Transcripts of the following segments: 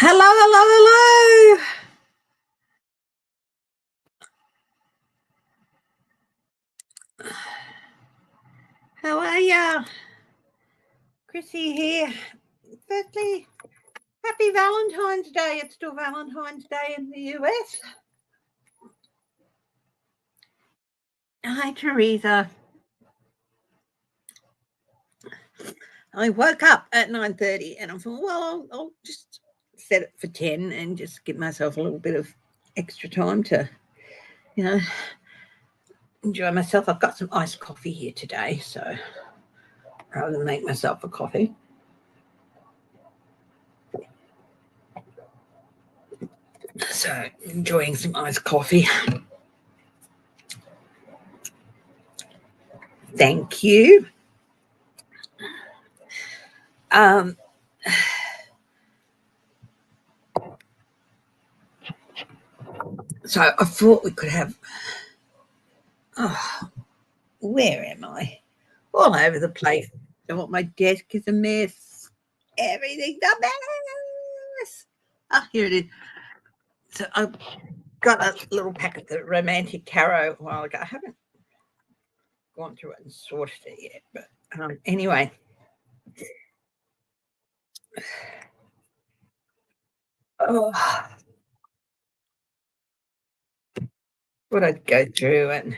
Hello, hello, hello. How are ya? Chrissy here. Firstly, happy Valentine's Day. It's still Valentine's Day in the US. Hi, Teresa. I woke up at 9:30 and I thought, well, I'll just set it for 10 and just give myself a little bit of extra time to, enjoy myself. I've got some iced coffee here today, so rather than make myself a coffee. So enjoying some iced coffee. Thank you. So I thought we could have, where am I? All over the place. So my desk is a mess. Everything's a mess. Here it is. So I've got a little packet of the Romantic Tarot a while ago. I haven't gone through it and sorted it yet, but anyway. What I'd go through and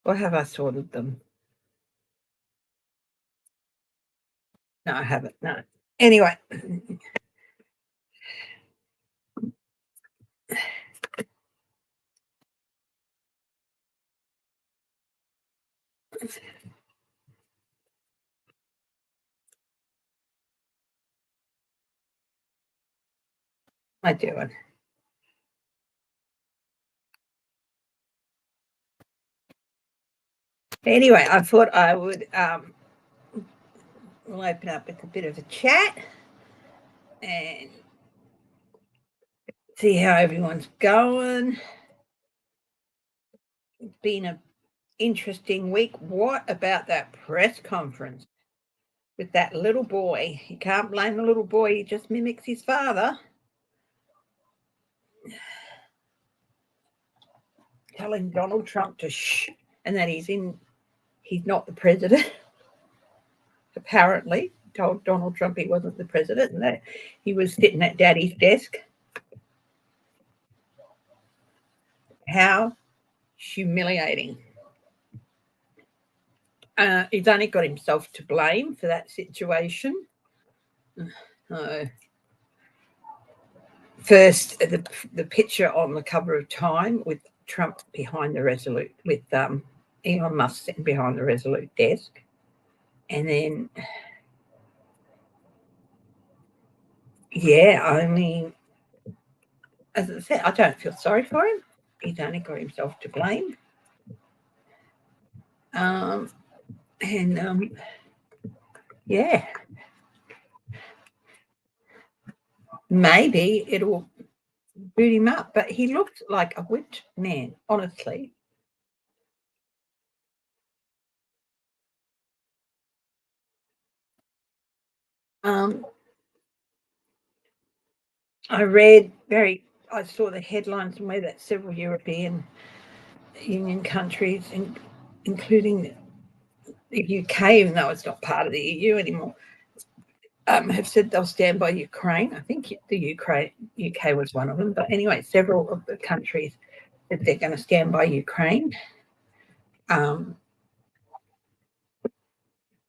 or have I sorted them? No, I haven't. No. Anyway. What am I doing? Anyway, I thought I would we'll open up with a bit of a chat and see how everyone's going. It's been an interesting week. What about that press conference with that little boy? You can't blame the little boy. He just mimics his father. Telling Donald Trump to shh, and that he's not the president. Apparently, told Donald Trump he wasn't the president and that he was sitting at Daddy's desk. How humiliating. He's only got himself to blame for that situation. First, the picture on the cover of Time with Trump behind the Resolute, with Elon Musk sitting behind the Resolute desk. And then, yeah, I mean, as I said, I don't feel sorry for him. He's only got himself to blame. Yeah, maybe it'll boot him up, but he looked like a whipped man, honestly. I saw the headlines somewhere that several European Union countries, including the UK, even though it's not part of the EU anymore, have said they'll stand by Ukraine. I think the UK was one of them. But anyway, several of the countries that they're going to stand by Ukraine.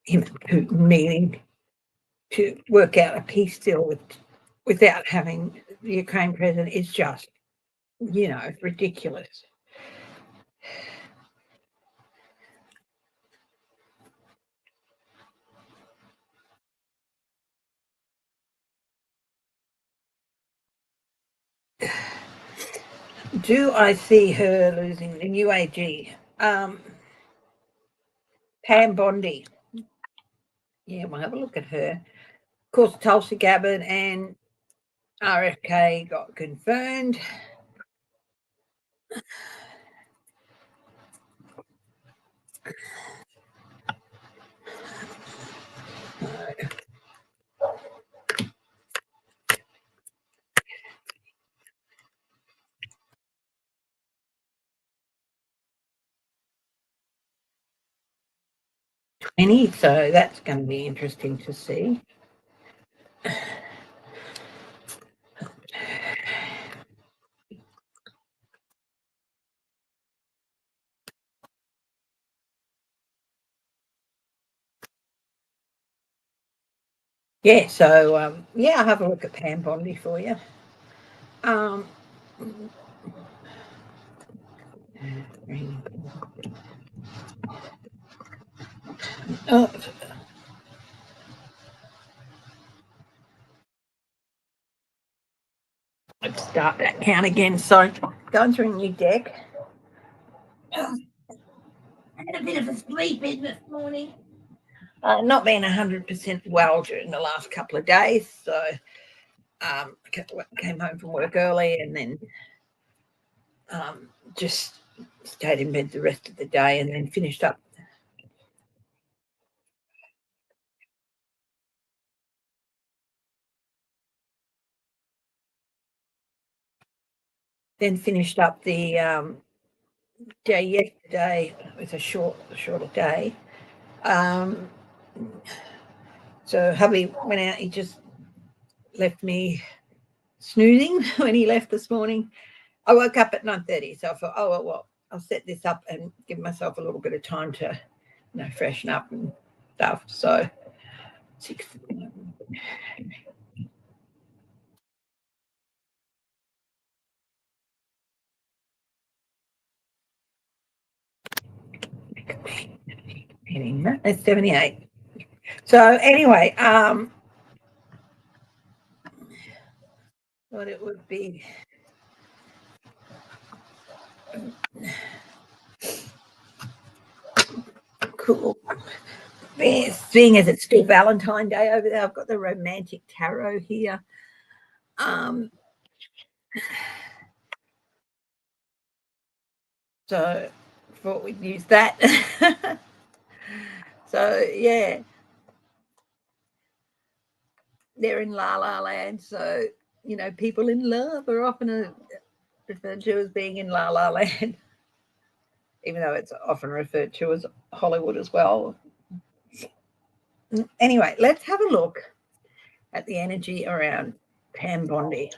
Meaning to work out a peace deal without having the Ukraine president is just, ridiculous. Do I see her losing the new AG? Pam Bondi. Yeah, we'll have a look at her. Of course, Tulsi Gabbard and RFK got confirmed. 20, so that's going to be interesting to see. Yeah, so yeah, I'll have a look at Pam Bondi for you. Oh, let's start that count again. So, going through a new deck. I had a bit of a sleep in this morning. Not being 100% well during the last couple of days, so came home from work early and then just stayed in bed the rest of the day and then finished up. Then finished up the day yesterday with a shorter day. So hubby went out. He just left me snoozing when he left this morning. I woke up at 9:30, so I thought, oh well, I'll set this up and give myself a little bit of time to, freshen up and stuff. So 6. It's 78. So anyway, what it would be. Cool. Seeing as it's still Valentine Day over there, I've got the romantic tarot here. So thought we'd use that. So yeah, they're in La La Land. So people in love are often referred to as being in La La Land, even though it's often referred to as Hollywood as well. Anyway, let's have a look at the energy around Pam Bondi,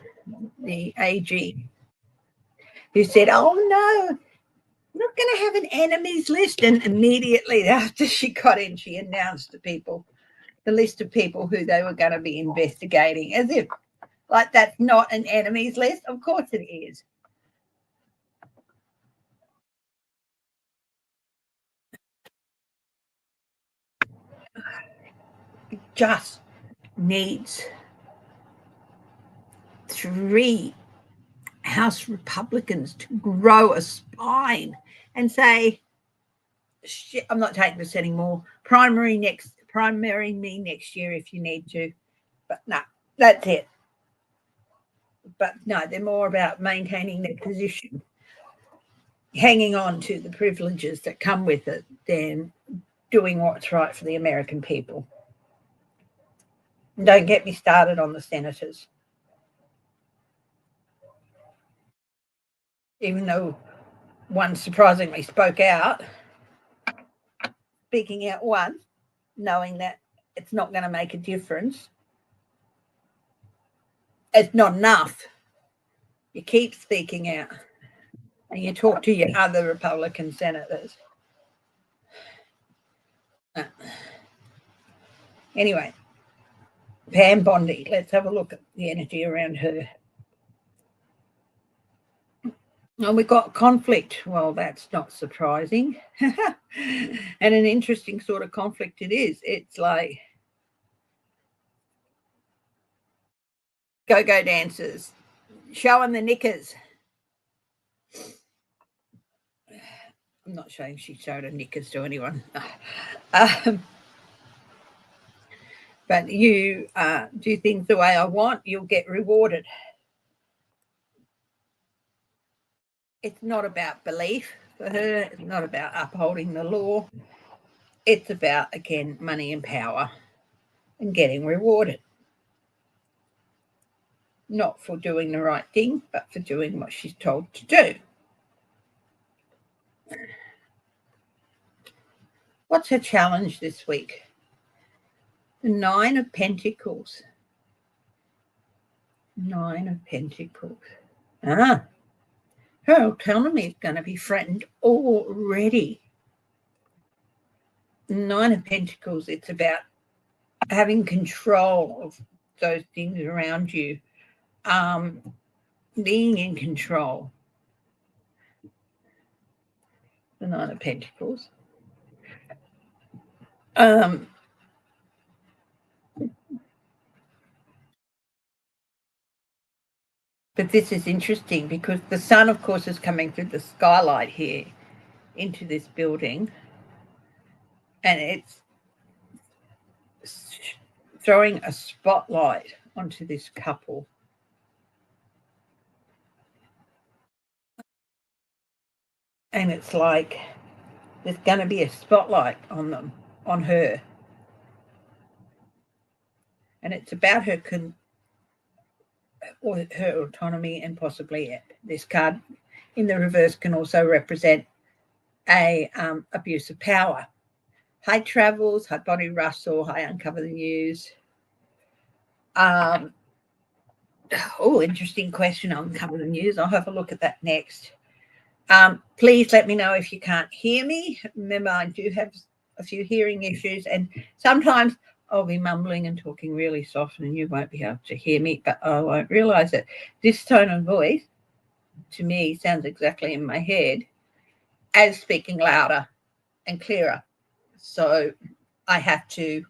the AG, who said, "Oh no, I'm not going to have an enemies list." And immediately after she got in, she announced to people the list of people who they were going to be investigating, as if like that's not an enemies list. Of course it is. It just needs 3 House Republicans to grow a spine and say, shit, I'm not taking this anymore. Primary me next year if you need to. But no, that's it. But no, they're more about maintaining their position, hanging on to the privileges that come with it, than doing what's right for the American people. And don't get me started on the senators. Even though one surprisingly spoke out, speaking out once, knowing that it's not going to make a difference, it's not enough. You keep speaking out and you talk to your other Republican senators. Anyway, Pam Bondi, let's have a look at the energy around her. And we've got conflict. Well, that's not surprising. And an interesting sort of conflict it is. It's like go-go dancers showing the knickers. I'm not saying she showed her knickers to anyone. But you do things the way I want, you'll get rewarded. It's not about belief for her. It's not about upholding the law. It's about, again, money and power and getting rewarded. Not for doing the right thing, but for doing what she's told to do. What's her challenge this week? The Nine of Pentacles. Nine of Pentacles. Her autonomy is going to be threatened already. Nine of Pentacles, it's about having control of those things around you, being in control. The Nine of Pentacles. But this is interesting because the sun, of course, is coming through the skylight here into this building, and it's throwing a spotlight onto this couple. And it's like there's going to be a spotlight on them, on her. And it's about her autonomy, and possibly this card in the reverse can also represent a abuse of power. High travels, high body rustle, high uncover the news. Interesting question. Uncover the news. I'll have a look at that next. Please let me know if you can't hear me. Remember, I do have a few hearing issues, and sometimes I'll be mumbling and talking really soft and you won't be able to hear me, but I won't realize it. This tone of voice, to me, sounds exactly in my head as speaking louder and clearer. So I have to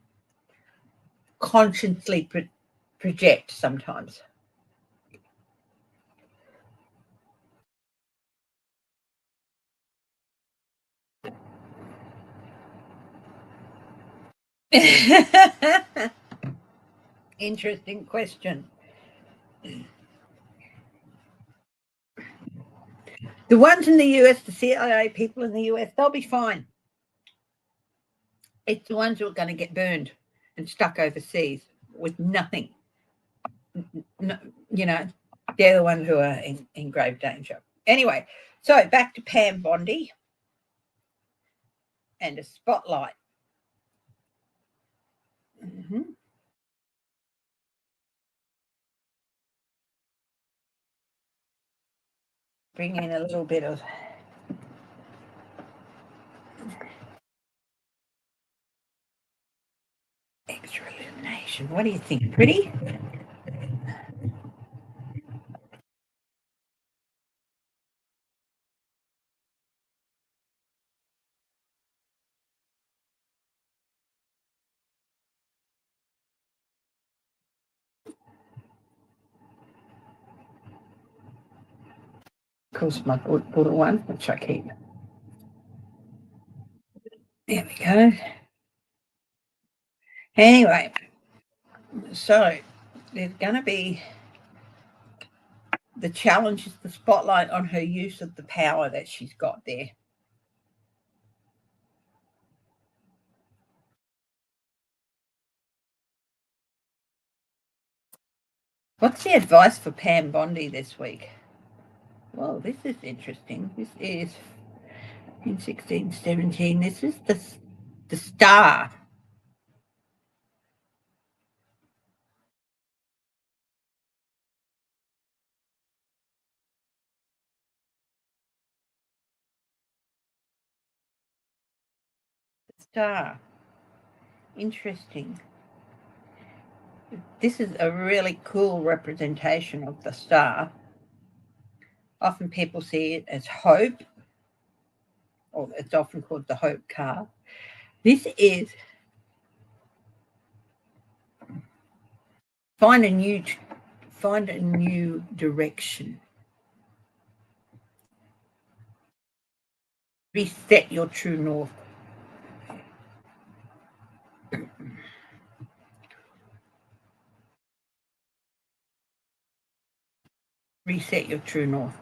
consciously project sometimes. Interesting question. The ones in the US, the CIA people in the US, they'll be fine. It's the ones who are going to get burned and stuck overseas with nothing. No, they're the ones who are in grave danger. Anyway, so back to Pam Bondi and a spotlight. Bring in a little bit of extra illumination. What do you think? Pretty? Of course, my Buddha one, which I keep. There we go. Anyway, so there's going to be the challenge is the spotlight on her use of the power that she's got there. What's the advice for Pam Bondi this week? Well, this is interesting. This is in 1617. This is the star. The star. Interesting. This is a really cool representation of the star. Often people see it as hope, or it's often called the hope card. This is find a new direction. Reset your true north. Reset your true north.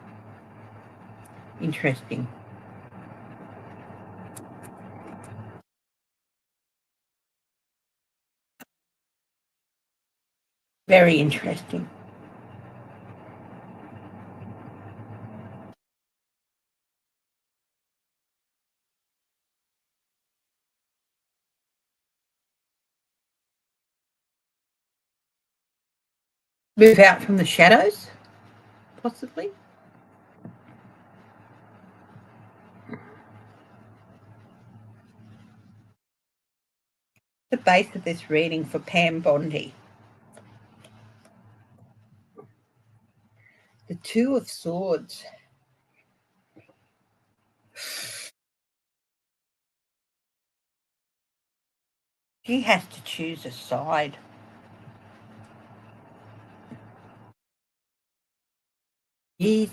Interesting. Very interesting. Move out from the shadows, possibly. The base of this reading for Pam Bondi. The Two of Swords. She has to choose a side. He's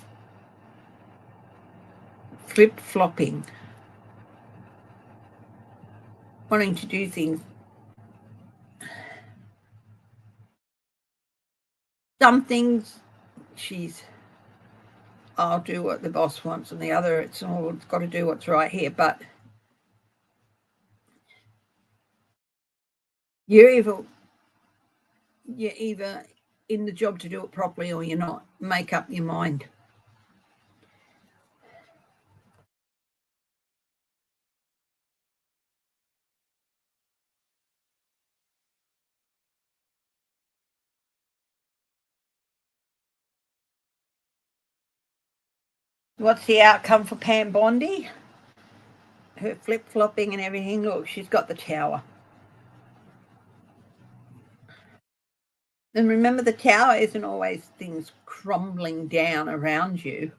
flip-flopping, wanting to do things. Some things I'll do what the boss wants, and the other, it's got to do what's right here. But you're either in the job to do it properly or you're not. Make up your mind. What's the outcome for Pam Bondi? Her flip-flopping and everything. Look, she's got the Tower. And remember, the Tower isn't always things crumbling down around you,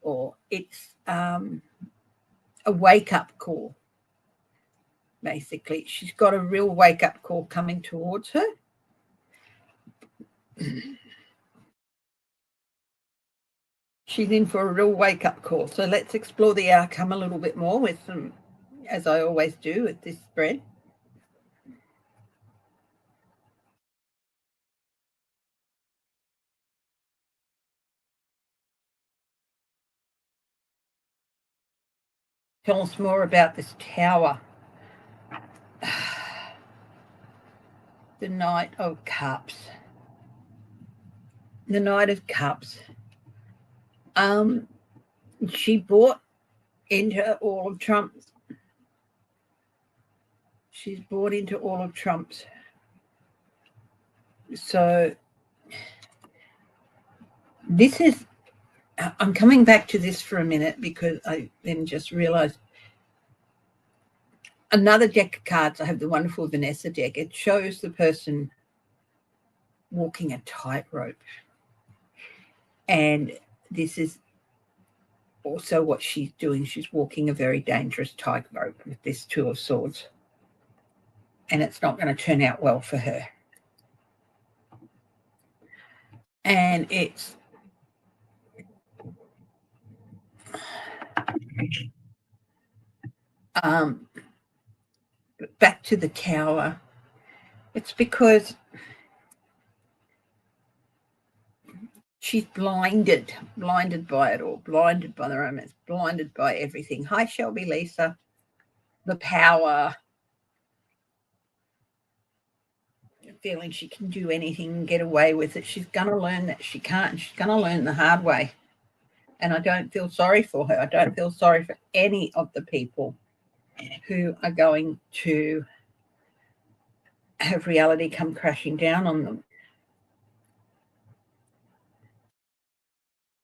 or it's a wake-up call, basically. She's got a real wake-up call coming towards her. She's in for a real wake-up call. So let's explore the outcome a little bit more with some, as I always do with this spread. Tell us more about this Tower. The Knight of Cups. The Knight of Cups. She bought into all of Trump's. She's bought into all of Trump's. So this is, I'm coming back to this for a minute because I then just realized another deck of cards. I have the wonderful Vanessa deck. It shows the person walking a tightrope. And this is also what she's doing. She's walking a very dangerous tightrope with this Two of Swords. And it's not going to turn out well for her. And it's back to the Tower. It's because she's blinded by it all, blinded by the romance, blinded by everything. Hi, Shelby, Lisa. The power, feeling she can do anything and get away with it. She's going to learn that she can't. She's going to learn the hard way. And I don't feel sorry for her. I don't feel sorry for any of the people who are going to have reality come crashing down on them.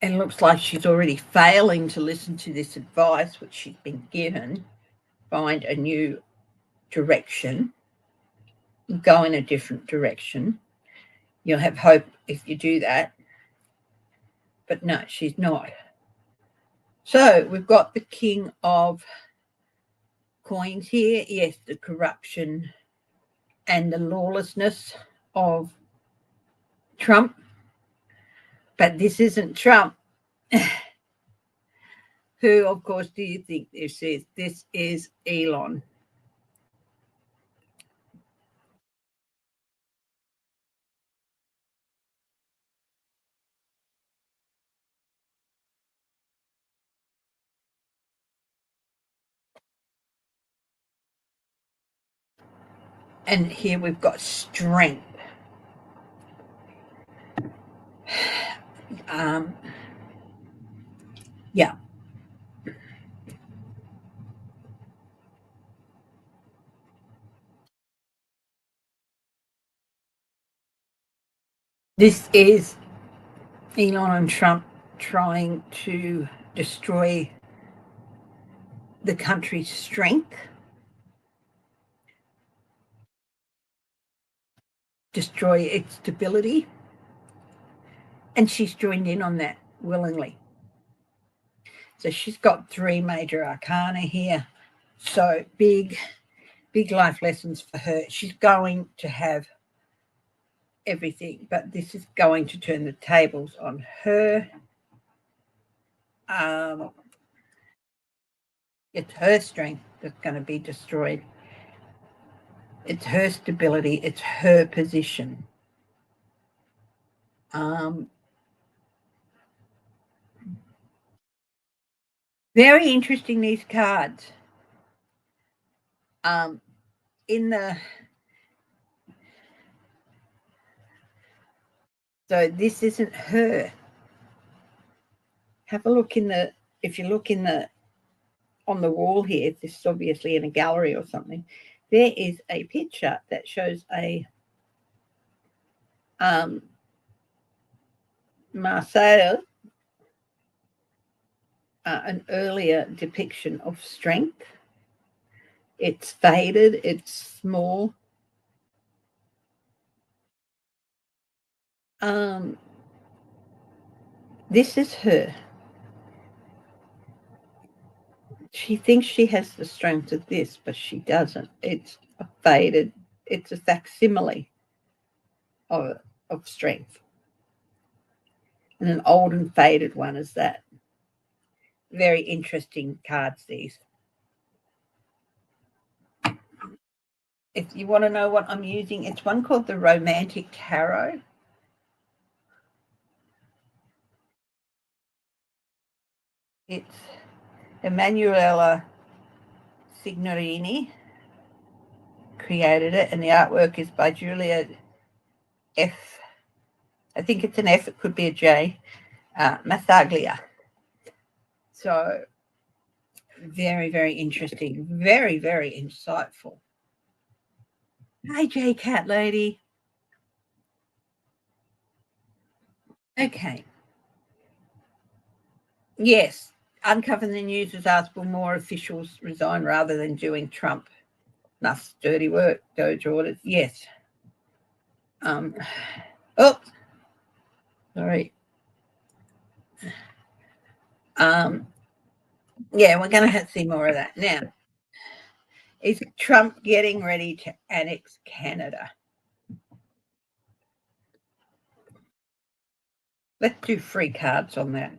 And it looks like she's already failing to listen to this advice, which she's been given. Find a new direction. Go in a different direction. You'll have hope if you do that. But no, she's not. So we've got the King of Coins here. Yes, the corruption and the lawlessness of Trump. But this isn't Trump. Who, of course, do you think this is? This is Elon. And here we've got strength. Yeah. This is Elon and Trump trying to destroy the country's strength, destroy its stability, and she's joined in on that willingly. So she's got 3 major arcana here. So big life lessons for her. She's going to have everything, but this is going to turn the tables on her. It's her strength that's going to be destroyed. It's her stability. It's her position. Very interesting, these cards. In the so this isn't her. Have a look in the, if you look in the, on the wall here, this is obviously in a gallery or something, there is a picture that shows a Marseille, an earlier depiction of strength. It's faded, it's small. This is her. She thinks she has the strength of this, but she doesn't. It's a faded, it's a facsimile of strength. And an old and faded one is that. Very interesting cards, these. If you want to know what I'm using, it's one called the Romantic Tarot. It's Emanuela Signorini created it, and the artwork is by Julia F. I think it's an F, it could be a J. Massaglia. So very, very interesting. Very, very insightful. Hi, J Cat Lady. Okay. Yes. Uncover the News was asked, will more officials resign rather than doing Trump? Enough dirty work, Doge orders. Yes. Oh, sorry. Yeah, we're going to see more of that. Now, is Trump getting ready to annex Canada? Let's do free cards on that.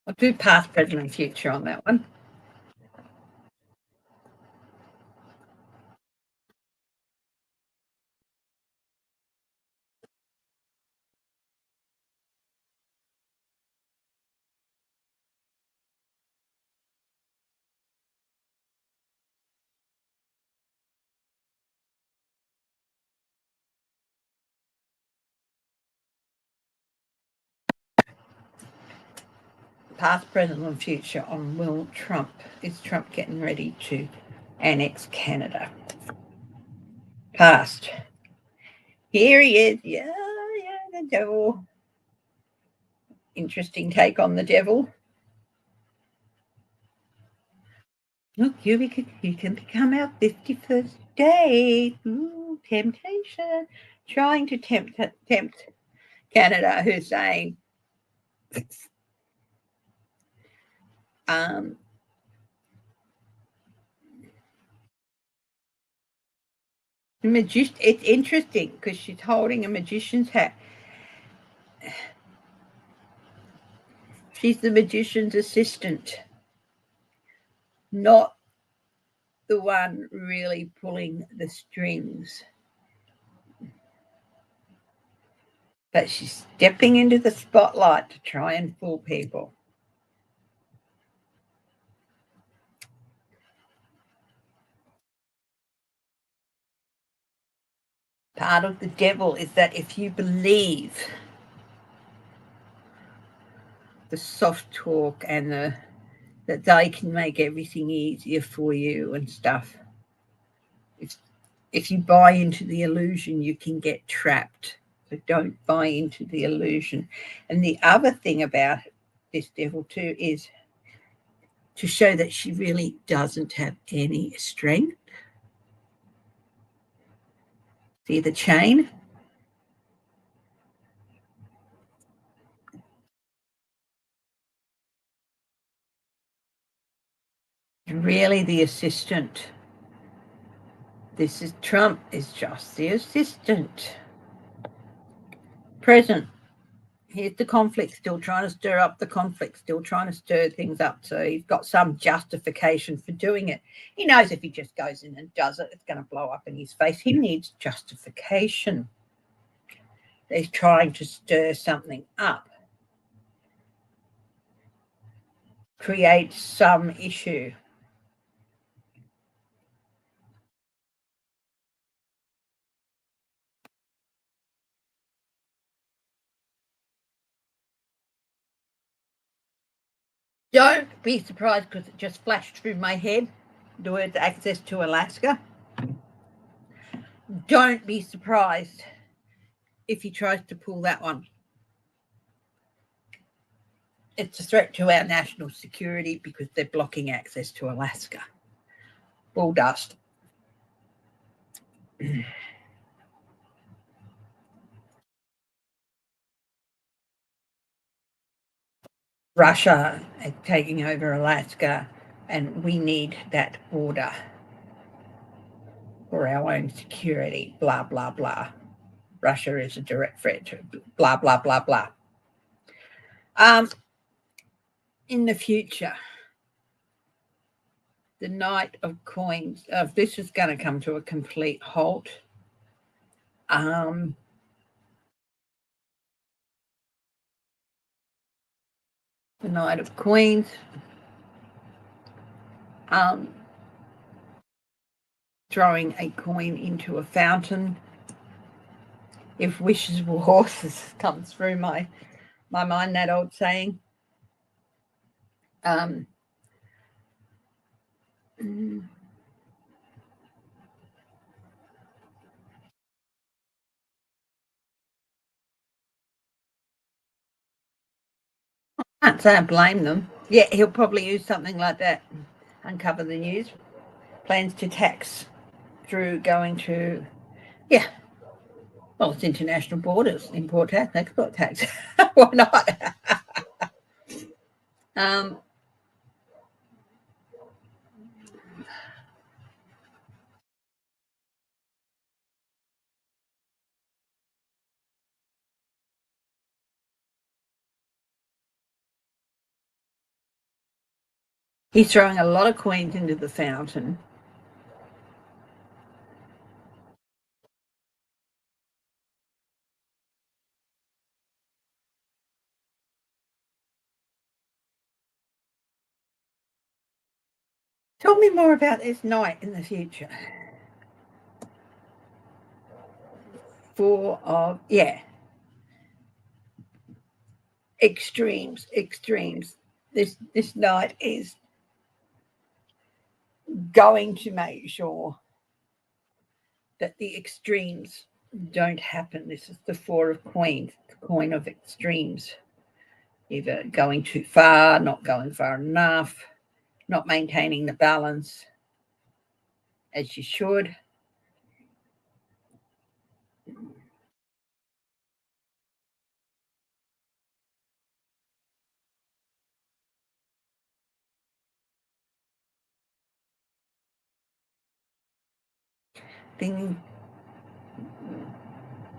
I'll do past, present, and future on that one. Past, present, and future on will Trump. Is Trump getting ready to annex Canada? Past. Here he is. Yeah, the devil. Interesting take on the devil. Look, you can become our 51st date. Ooh, temptation. Trying to tempt Canada, who's saying, it's interesting because she's holding a magician's hat. She's the magician's assistant, not the one really pulling the strings. But she's stepping into the spotlight to try and fool people. Part of the devil is that if you believe the soft talk and that they can make everything easier for you and stuff. If you buy into the illusion, you can get trapped. So don't buy into the illusion. And the other thing about this devil too is to show that she really doesn't have any strength. See the chain? Really the assistant. This is Trump is just the assistant. Present. Here's the conflict, still trying to stir up the conflict, still trying to stir things up. So he's got some justification for doing it. He knows if he just goes in and does it, it's going to blow up in his face. He needs justification. He's trying to stir something up, create some issue. Don't be surprised because it just flashed through my head, the word access to Alaska. Don't be surprised if he tries to pull that one. It's a threat to our national security because they're blocking access to Alaska. Bull dust. Russia taking over Alaska, and we need that border for our own security, blah, blah, blah. Russia is a direct threat to blah, blah, blah, blah. In the future, the Knight of Coins, this is going to come to a complete halt. The Knight of Coins, throwing a coin into a fountain. If wishes were horses, comes through my mind, that old saying. I can't say I blame them. Yeah, he'll probably use something like that. Uncover the news. Plans to tax through going to, yeah. Well, it's international borders, import tax, export tax. Why not? He's throwing a lot of coins into the fountain. Tell me more about this night in the future. Four of, yeah. Extremes. This night is going to make sure that the extremes don't happen. This is the Four of Coins, the coin of extremes. Either going too far, not going far enough, not maintaining the balance as you should.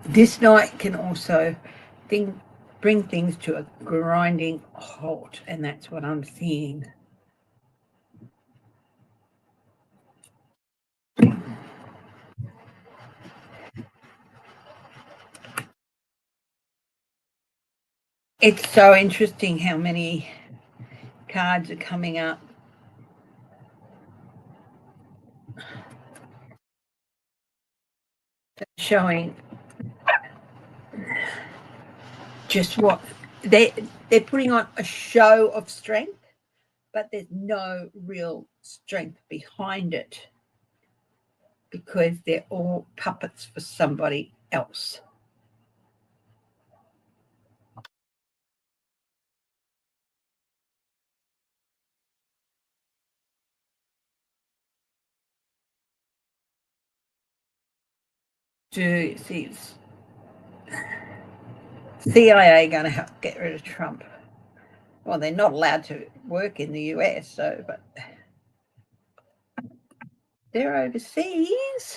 This night can also bring things to a grinding halt, and that's what I'm seeing. It's so interesting how many cards are coming up. Showing just what they're putting on a show of strength, but there's no real strength behind it because they're all puppets for somebody else. Do see CIA going to get rid of Trump? Well, they're not allowed to work in the US, so but they're overseas.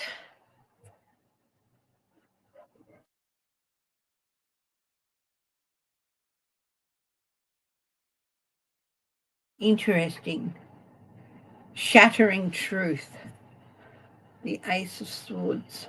Interesting. Shattering truth. The Ace of Swords.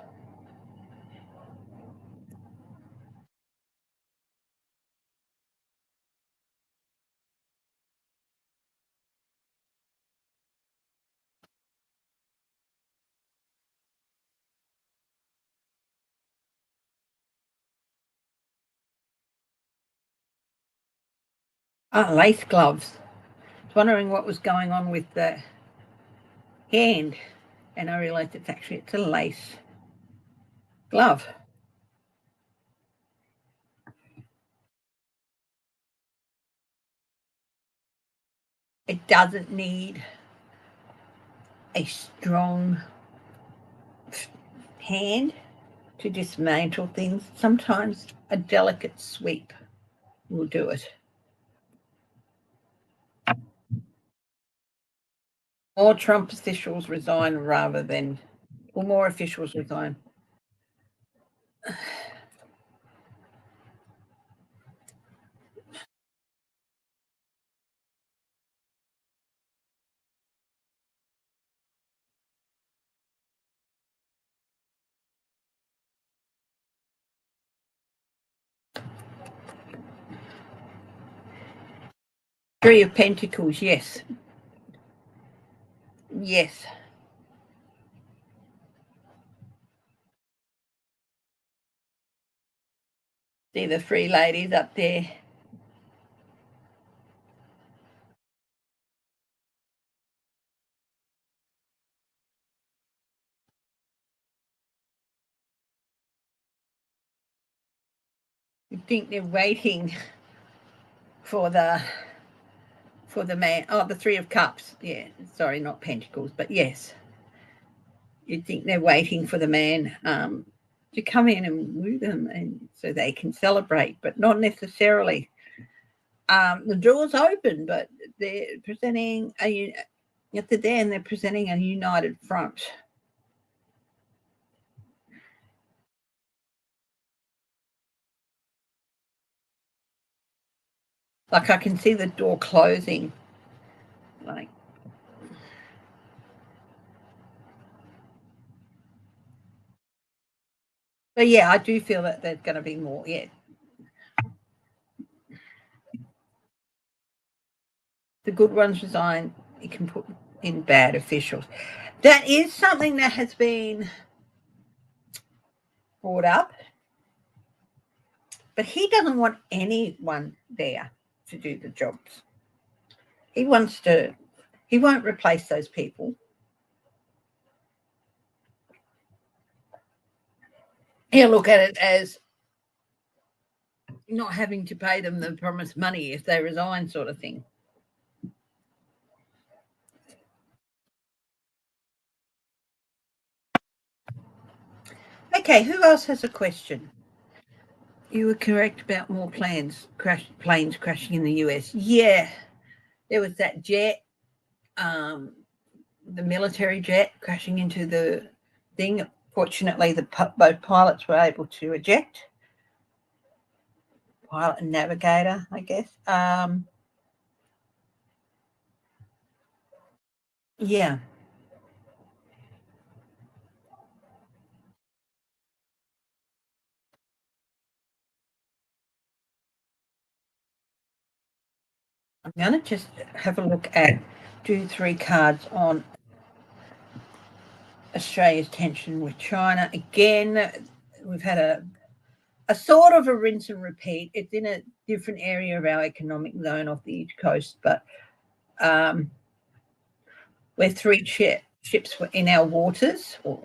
Ah, lace gloves. I was wondering what was going on with the hand, and I realised it's a lace glove. It doesn't need a strong hand to dismantle things. Sometimes a delicate sweep will do it. More Trump officials resign rather than, or more officials resign. Three of Pentacles, yes. Yes. See the three ladies up there. You think they're waiting for the man. Oh, the Three of Cups. Yeah, sorry, not Pentacles, but yes. You'd think they're waiting for the man to come in and woo them, and so they can celebrate, but not necessarily. The door's open, but they're presenting at the end. They're presenting a united front. Like I can see the door closing. Like, but yeah, I do feel that there's going to be more. Yeah, the good ones resign. You can put in bad officials. That is something that has been brought up, but he doesn't want anyone there to do the jobs. He wants to. He won't replace those people. He'll look at it as not having to pay them the promised money if they resign, sort of thing. Okay, who else has a question? You were correct about more planes crashing in the US. Yeah, there was that jet, the military jet crashing into the thing. Fortunately, both pilots were able to eject. Pilot and navigator, I guess. Yeah. I'm going to just have a look at 3 cards on Australia's tension with China. Again, we've had a sort of a rinse and repeat. It's in a different area of our economic zone off the East Coast, but where three ships were in our waters, or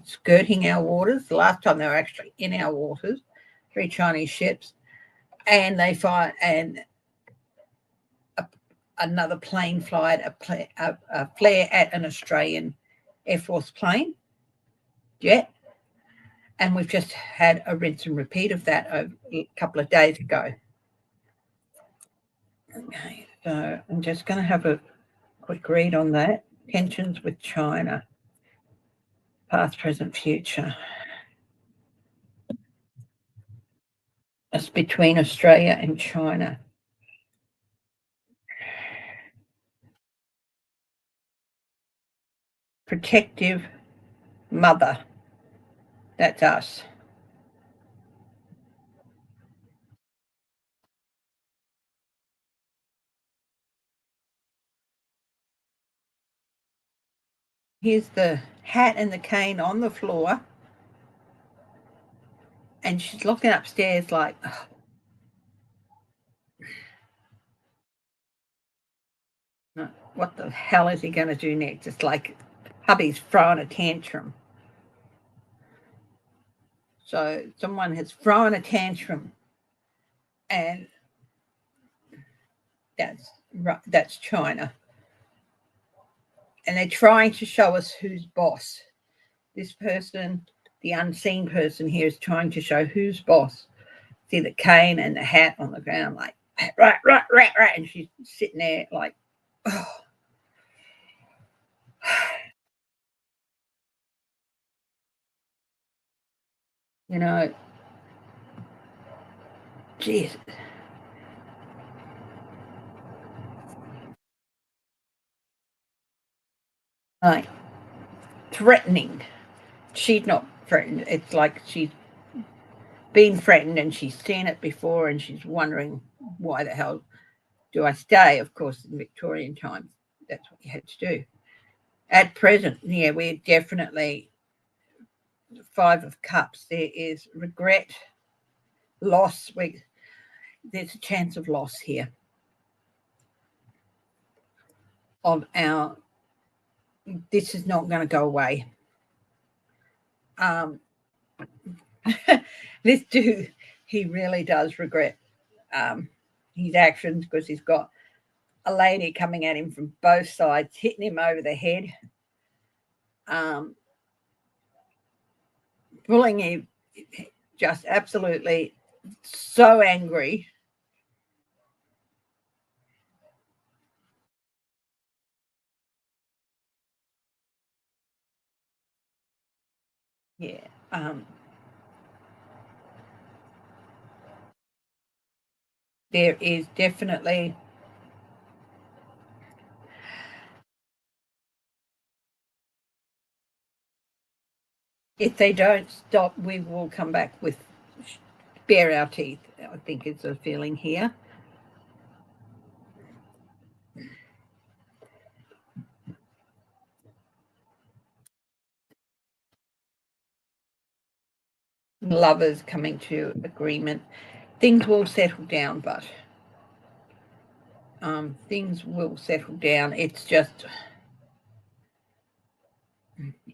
skirting our waters. The last time they were actually in our waters, 3 Chinese ships, and they fired, and another plane fired a flare at an Australian Air Force plane jet, and we've just had a rinse and repeat of that a couple of days ago. Okay, so I'm just going to have a quick read on that. Tensions with China, past, present, future. It's between Australia and China. Protective mother. That's us. Here's the hat and the cane on the floor, and she's looking upstairs like, oh, what the hell is he going to do next? It's like hubby's throwing a tantrum. So someone has thrown a tantrum, and that's China. And they're trying to show us who's boss. This person, the unseen person here, is trying to show who's boss. See the cane and the hat on the ground, like, right, and she's sitting there like, oh. You know, geez. Like, threatening. She's not threatened. It's like she's been threatened and she's seen it before, and she's wondering, why the hell do I stay? Of course, in Victorian times, that's what you had to do. At present, yeah, we're definitely 5 of Cups. There is regret, loss. There's a chance of loss here of our. This is not going to go away. This dude, he really does regret his actions, because he's got a lady coming at him from both sides, hitting him over the head, bullying him, just absolutely so angry. Yeah. There is definitely, if they don't stop, we will come back with bare our teeth, I think is a feeling here. Lovers coming to agreement. Things will settle down, but things will settle down. It's just,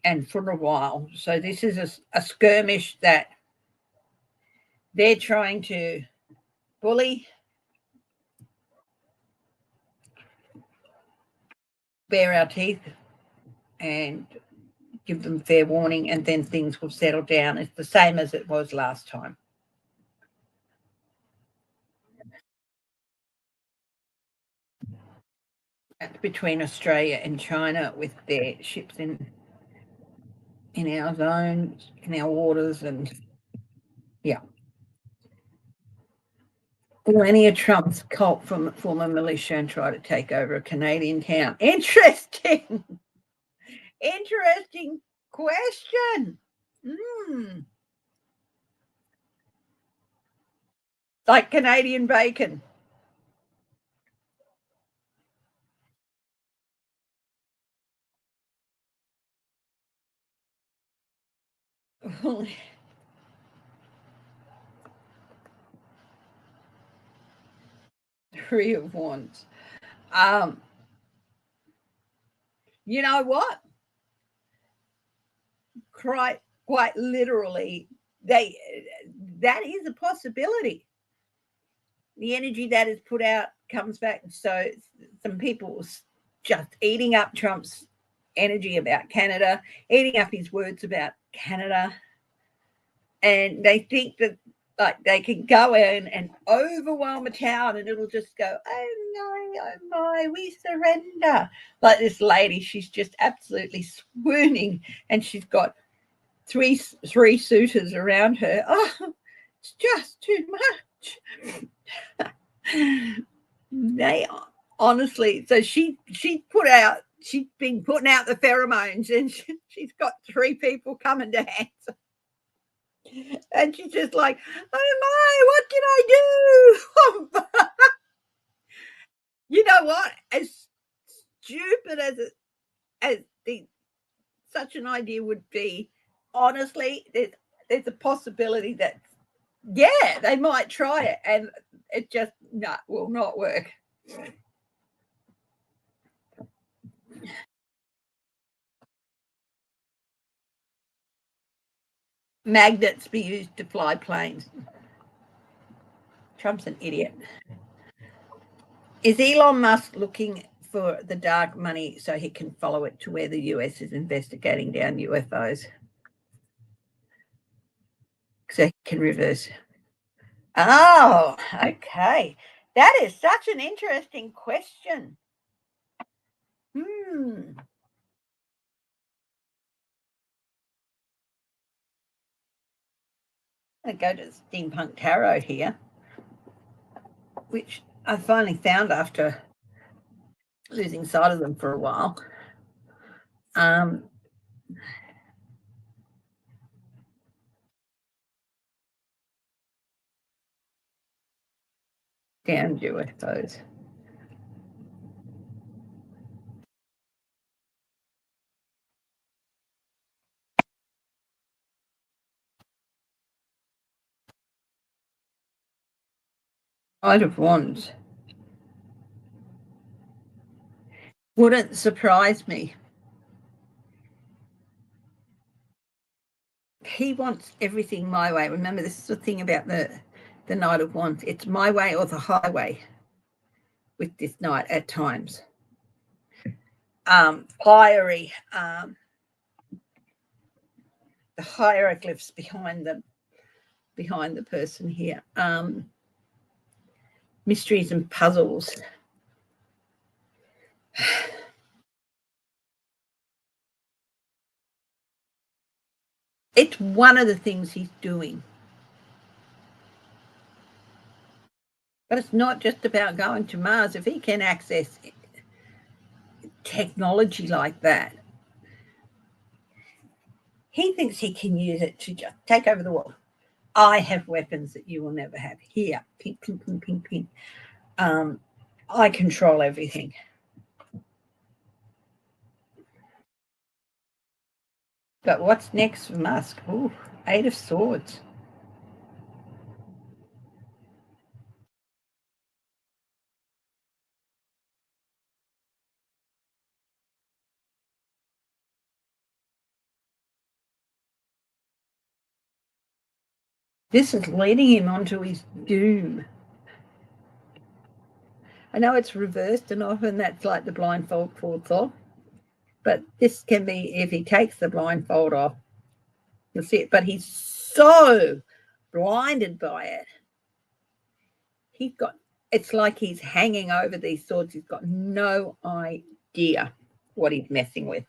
and for a while. So this is a skirmish that they're trying to bully, bare our teeth, and give them fair warning, and then things will settle down. It's the same as it was last time. Between Australia and China, with their ships in our zones, in our waters, and yeah. Melania Trump's cult from former militia and try to take over a Canadian town. Interesting. Interesting question. Like Canadian bacon. Three of Wands. You know what? Quite literally, that is a possibility. The energy that is put out comes back. So some people just eating up Trump's energy about Canada, eating up his words about Canada, and they think that like they can go in and overwhelm a town and it'll just go, oh no, oh my, we surrender. Like this lady, she's just absolutely swooning, and she's got three suitors around her. Oh, it's just too much. They honestly, so she's been putting out the pheromones, and she's got three people coming to answer. And she's just like, oh my, what can I do? You know what? As stupid as such an idea would be, honestly, there's a possibility that, yeah, they might try it, and it just will not work. Magnets be used to fly planes. Trump's an idiot. Is Elon Musk looking for the dark money so he can follow it to where the US is investigating down UFOs? So he can reverse. Oh, okay. That is such an interesting question. I go to Steampunk Tarot here, which I finally found after losing sight of them for a while. Down UFOs. Knight of Wands. Wouldn't surprise me. He wants everything my way. Remember, this is the thing about the Knight of Wands. It's my way or the highway with this knight at times. Fiery. The hieroglyphs behind the person here. Mysteries and puzzles. It's one of the things he's doing. But it's not just about going to Mars. If he can access technology like that, he thinks he can use it to just take over the world. I have weapons that you will never have. Here, pink, pink, pink, pink, pink. I control everything. But what's next for Musk? Ooh, 8 of Swords. This is leading him onto his doom. I know it's reversed, and often that's like the blindfold falls off. But this can be, if he takes the blindfold off, you'll see it. But he's so blinded by it. It's like he's hanging over these swords. He's got no idea what he's messing with.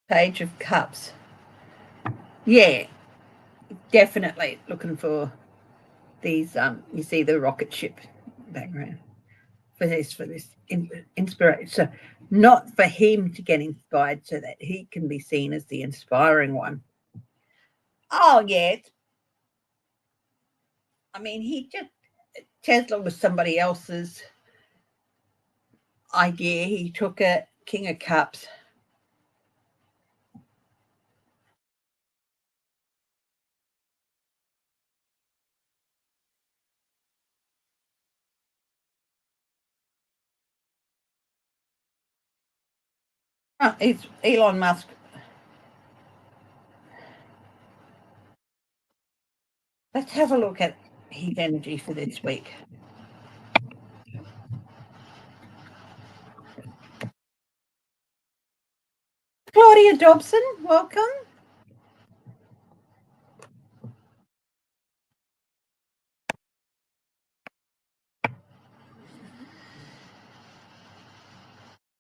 Page of Cups. Yeah, definitely looking for these. You see the rocket ship background for this inspiration. So not for him to get inspired, so that he can be seen as the inspiring one. Oh yeah, I mean, Tesla was somebody else's idea. He took it. King of Cups. Oh, it's Elon Musk. Let's have a look at his energy for this week. Claudia Dobson, welcome.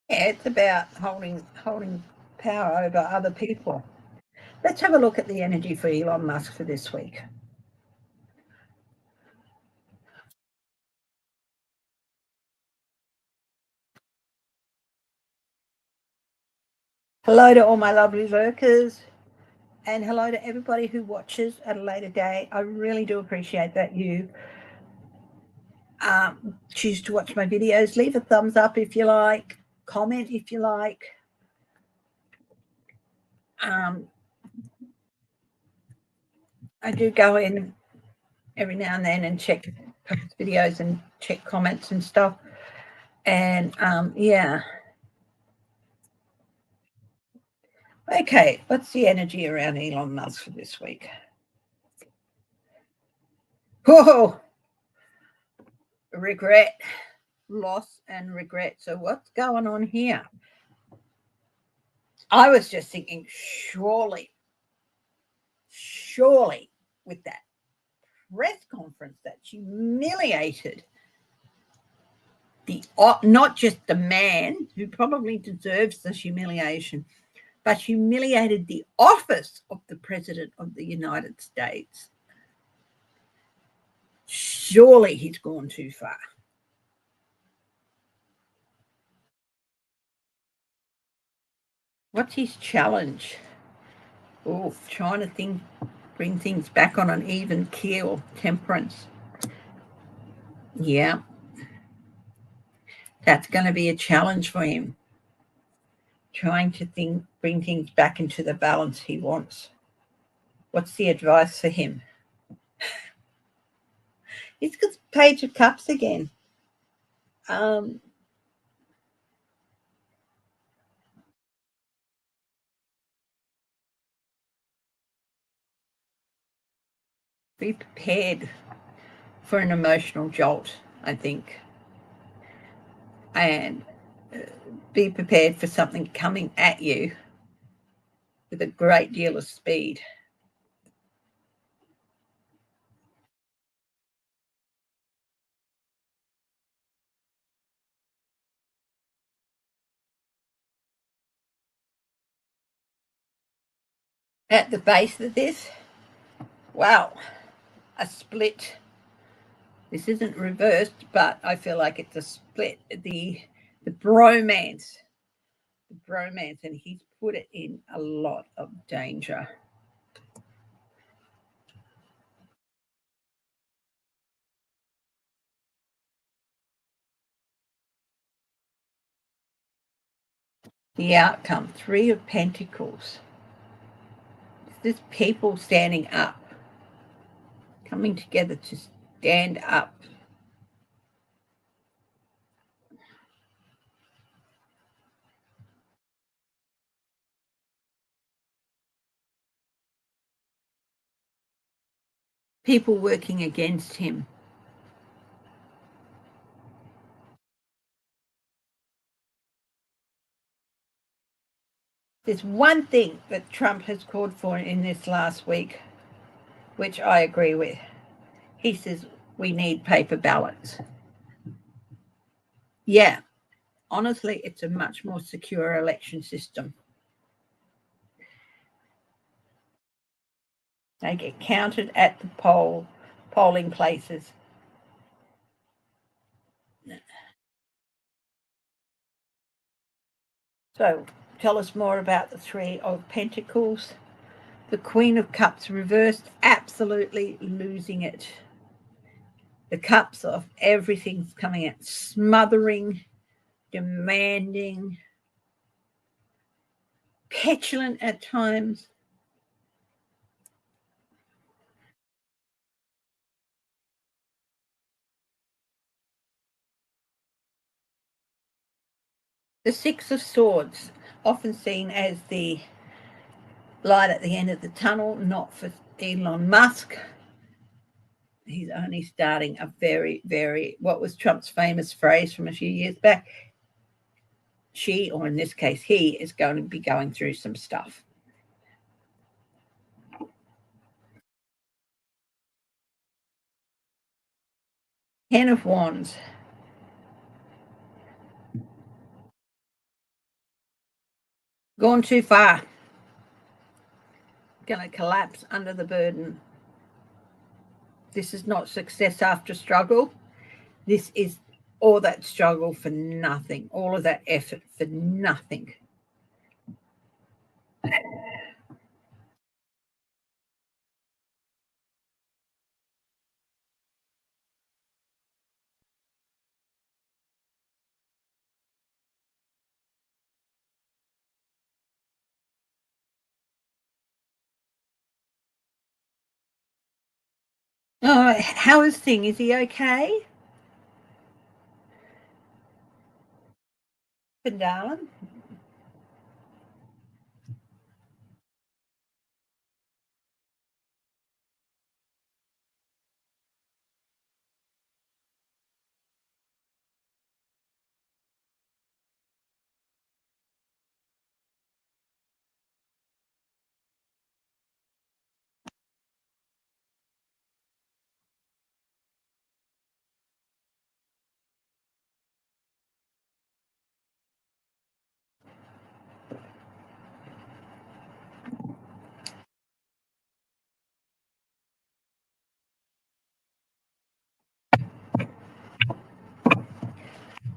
Yeah, it's about holding power over other people. Let's have a look at the energy for Elon Musk for this week. Hello to all my lovely lurkers, and hello to everybody who watches at a later day. I really do appreciate that you choose to watch my videos. Leave a thumbs up if you like, comment if you like. I do go in every now and then and check videos and check comments and stuff. And yeah. Okay, what's the energy around Elon Musk for this week? Whoa, regret, loss, and regret. So what's going on here? I was just thinking, surely, with that press conference that humiliated not just the man who probably deserves this humiliation, but humiliated the office of the President of the United States. Surely he's gone too far. What's his challenge? Oh, trying to bring things back on an even keel, temperance. Yeah, that's going to be a challenge for him. Trying to bring things back into the balance he wants. What's the advice for him? He's got Page of Cups again. Be prepared for an emotional jolt, I think. And be prepared for something coming at you with a great deal of speed. At the base of this, wow, a split. This isn't reversed, but I feel like it's a split. The bromance, and he's put it in a lot of danger. The outcome, Three of Pentacles. This people standing up, coming together to stand up. People working against him. There's one thing that Trump has called for in this last week, which I agree with. He says we need paper ballots. Yeah, honestly, it's a much more secure election system. They get counted at the polling places. So tell us more about the Three of Pentacles. The Queen of Cups reversed, absolutely losing it. The cups of everything's coming out, smothering, demanding, petulant at times. The Six of Swords. often seen as the light at the end of the tunnel, not for Elon Musk. He's only starting a very, what was Trump's famous phrase from a few years back? She, or in this case, he, is going to be going through some stuff. Ten of Wands. Gone too far. Going to collapse under the burden. This is not success after struggle. This is all that struggle for nothing, all of that effort for nothing. Oh, how is Thing? Is he okay? Darling?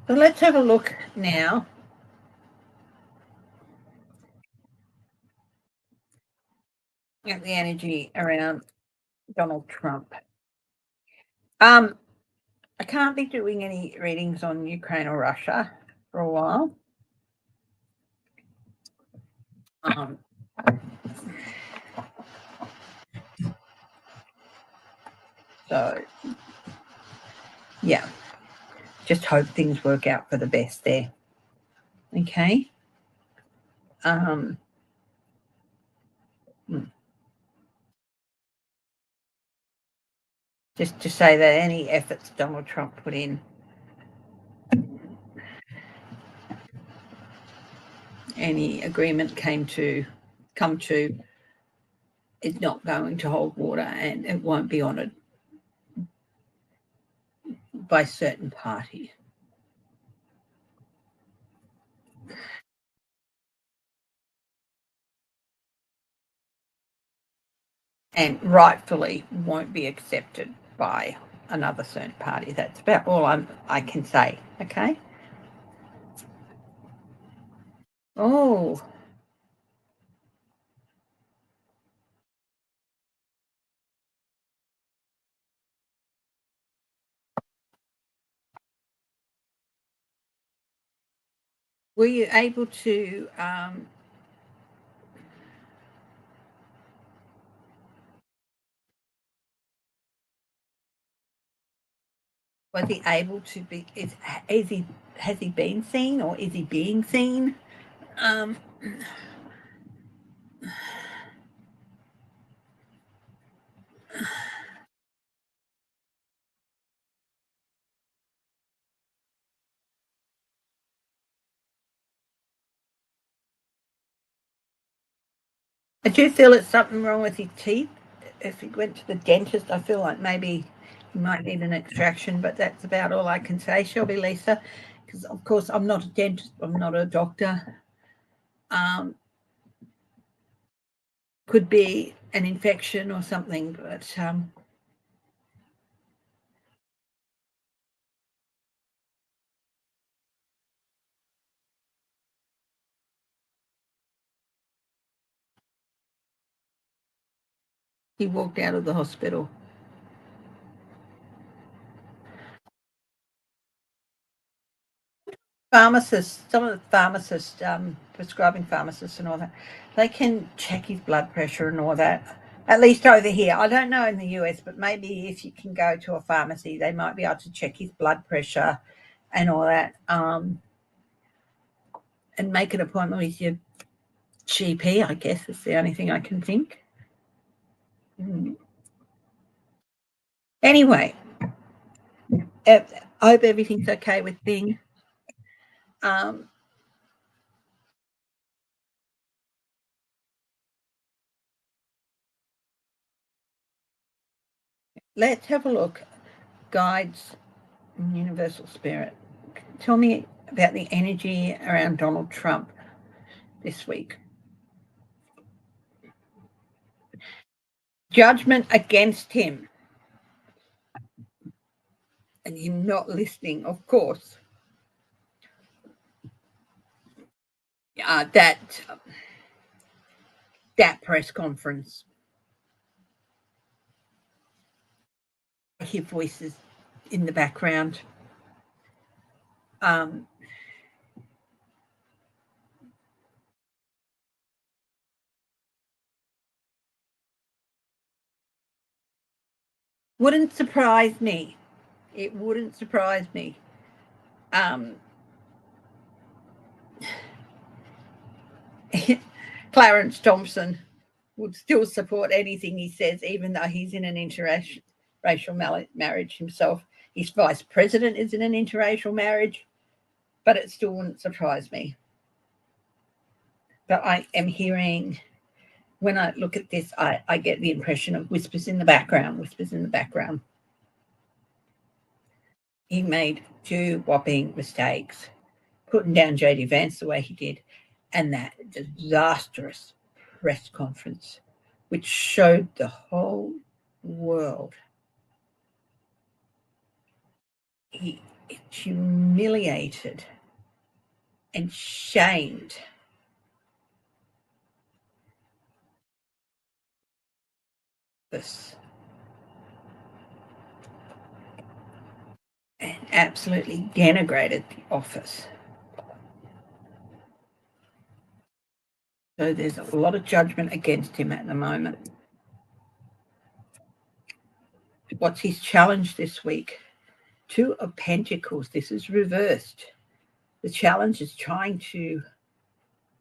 So let's have a look now at the energy around Donald Trump. I can't be doing any readings on Ukraine or Russia for a while. So, yeah, just hope things work out for the best there. Okay. Just to say that any efforts Donald Trump put in, any agreement come to, is not going to hold water, and it won't be honoured by certain parties. And rightfully won't be accepted by another certain party. That's about all I can say. Okay. Oh, were you able to was he able to be? Has he been seen, or is he being seen? I do feel it's something wrong with his teeth. If he went to the dentist, I feel like maybe he might need an extraction, but that's about all I can say, Shelby Lisa, because of course I'm not a dentist, I'm not a doctor. Could be an infection or something, but he walked out of the hospital. Pharmacists, some of the pharmacists, prescribing pharmacists and all that, they can check his blood pressure and all that. At least over here. I don't know in the US, but maybe if you can go to a pharmacy, they might be able to check his blood pressure and all that. and make an appointment with your GP, I guess is the only thing I can think. Anyway, I hope everything's okay with Bing. Let's have a look. Guides and Universal Spirit. Tell me about the energy around Donald Trump this week. Judgment against him. And you're not listening, of course. That press conference. I hear voices in the background. Wouldn't surprise me. It wouldn't surprise me. Clarence Thompson would still support anything he says, even though he's in an interracial marriage himself. His vice president is in an interracial marriage, but it still wouldn't surprise me. But I am hearing, when I look at this, I get the impression of whispers in the background. He made 2 whopping mistakes, putting down JD Vance the way he did, and that disastrous press conference, which showed the whole world he humiliated and shamed this and absolutely denigrated the office. So there's a lot of judgment against him at the moment. What's his challenge this week? 2 of Pentacles. This is reversed. The challenge is trying to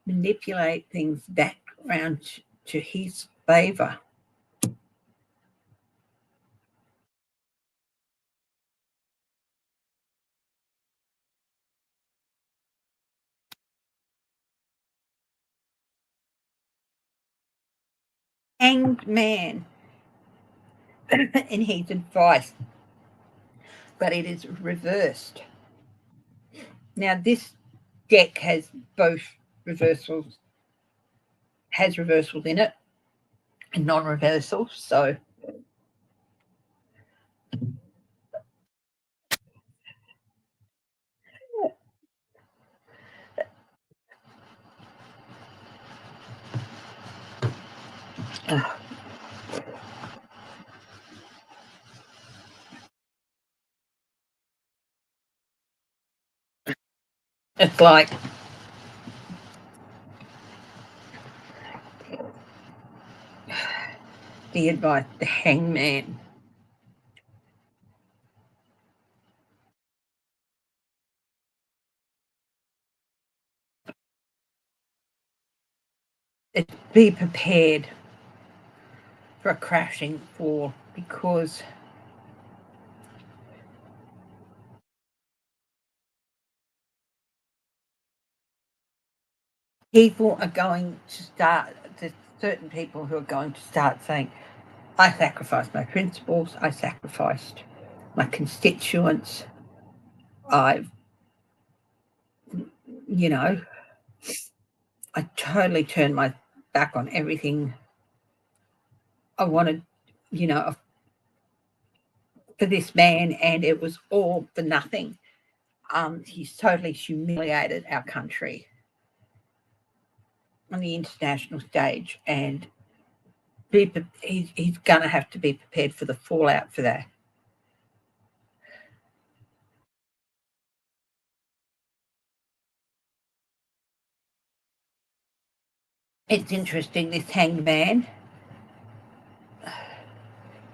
manipulate things back around to his favor. Hanged Man in his advice, but it is reversed. Now this deck has both reversals, has reversals in it and non-reversals, so it's like the advice, the Hangman. Be prepared for a crashing fall, because people are going to start, there's certain people who are going to start saying, I sacrificed my principles, I sacrificed my constituents, I totally turned my back on everything I wanted, for this man, and it was all for nothing. He's totally humiliated our country on the international stage, and he's going to have to be prepared for the fallout for that. It's interesting, this Hanged Man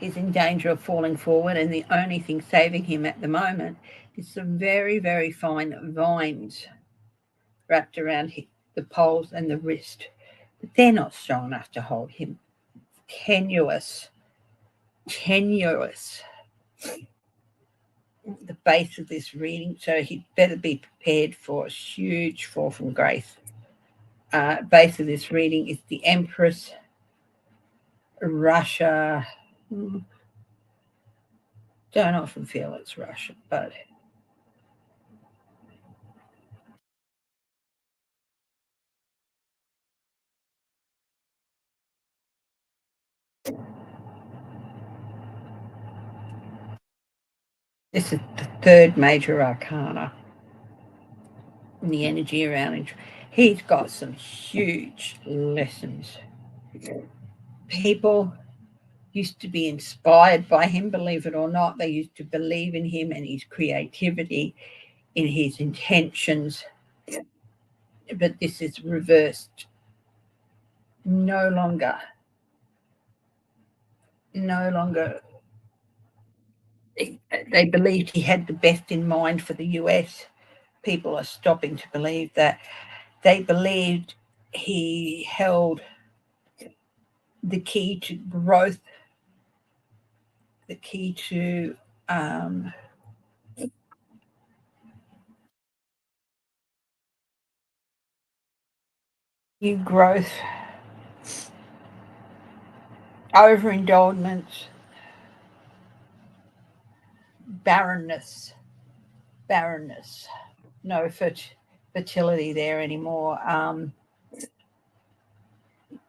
is in danger of falling forward, and the only thing saving him at the moment is some very, very fine vines wrapped around the poles and the wrist. But they're not strong enough to hold him. Tenuous. The base of this reading, so he'd better be prepared for a huge fall from grace. Base of this reading is the Empress, Russia. Don't often feel it's Russia, but this is the third major arcana in the energy around him. He's got some huge lessons. People used to be inspired by him, believe it or not. They used to believe in him and his creativity, in his intentions. But this is reversed. No longer they believed he had the best in mind for the US. People are stopping to believe that. They believed he held the key to growth, the key to new growth, overindulgence, barrenness, no fertility there anymore.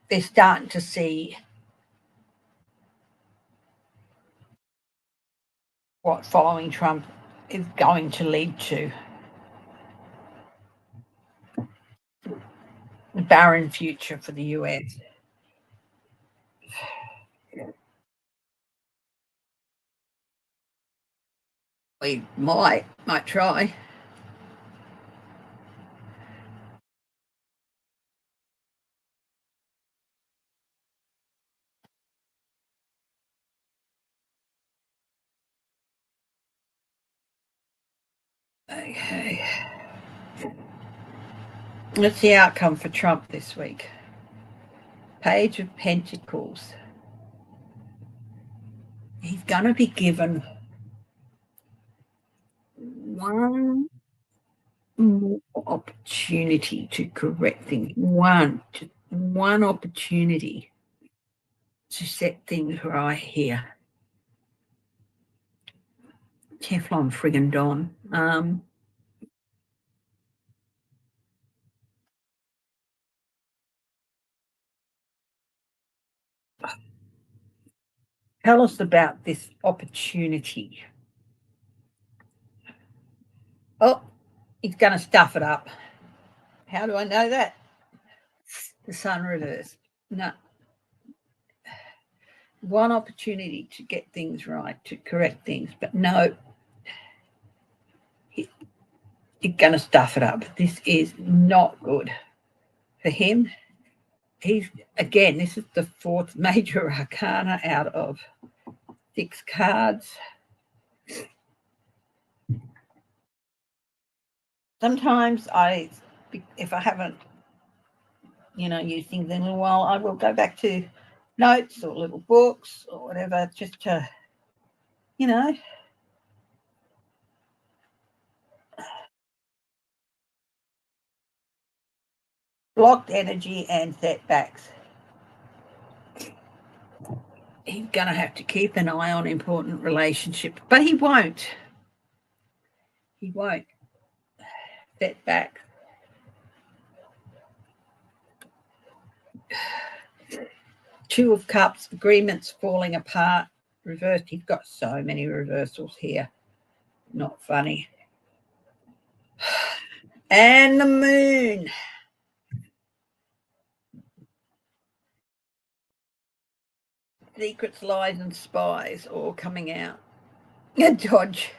They're starting to see what following Trump is going to lead to. A barren future for the US. We might try. Okay. What's the outcome for Trump this week? Page of Pentacles. He's going to be given one more opportunity to correct things. One opportunity to set things right here. Teflon friggin' Don. Tell us about this opportunity. Oh, he's going to stuff it up. How do I know that? The sun reversed. No. One opportunity to get things right, to correct things, but no, he's going to stuff it up. This is not good for him. He's, again, this is the fourth major arcana out of 6 cards. Sometimes if I haven't, used things in a while, I will go back to notes or little books or whatever, just to, blocked energy and setbacks. He's going to have to keep an eye on important relationships, but he won't. He won't. Setback. Two of Cups, agreements falling apart, reversed. He's got so many reversals here. Not funny. And the Moon. Secrets, lies, and spies all coming out. Dodge.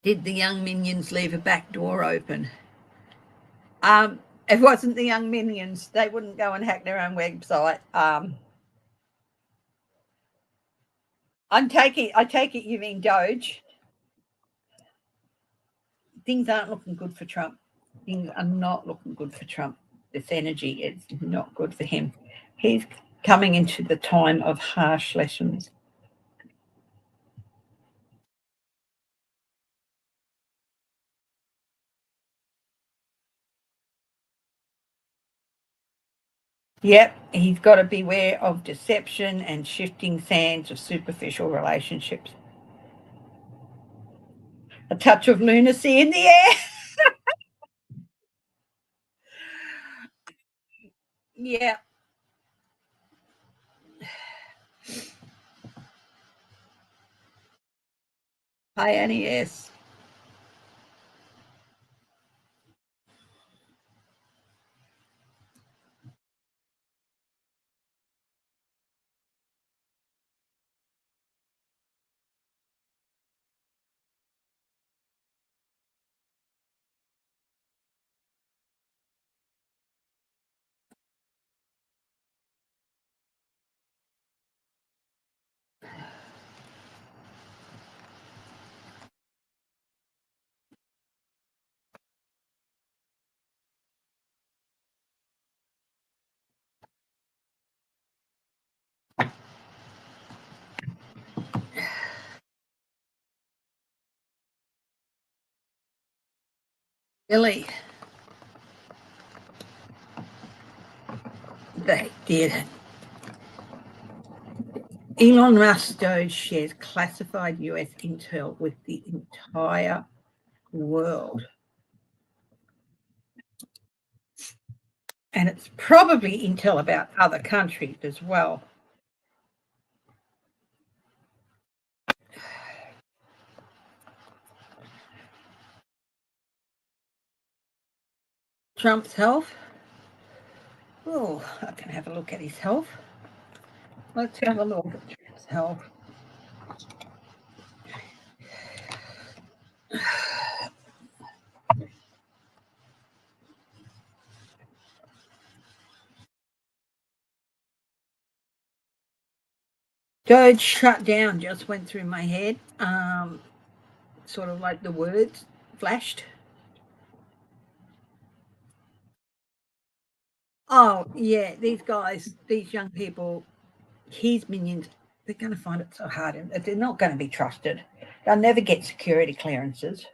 Did the young minions leave a back door open? It wasn't the young minions. They wouldn't go and hack their own website. I take it you mean Doge. Things aren't looking good for Trump. Things are not looking good for Trump. This energy is not good for him. He's coming into the time of harsh lessons. Yep, he's got to beware of deception and shifting sands of superficial relationships. A touch of lunacy in the air. Yeah. Hi, Annie. Yes. Really, they did it. Elon Musk Doge shares classified US intel with the entire world. And it's probably intel about other countries as well. Trump's health. Oh, I can have a look at his health. Let's have a look at Trump's health. Doge shut down just went through my head. Sort of like the words flashed. Oh, yeah, these guys, these young people, his minions, they're going to find it so hard. They're not going to be trusted. They'll never get security clearances,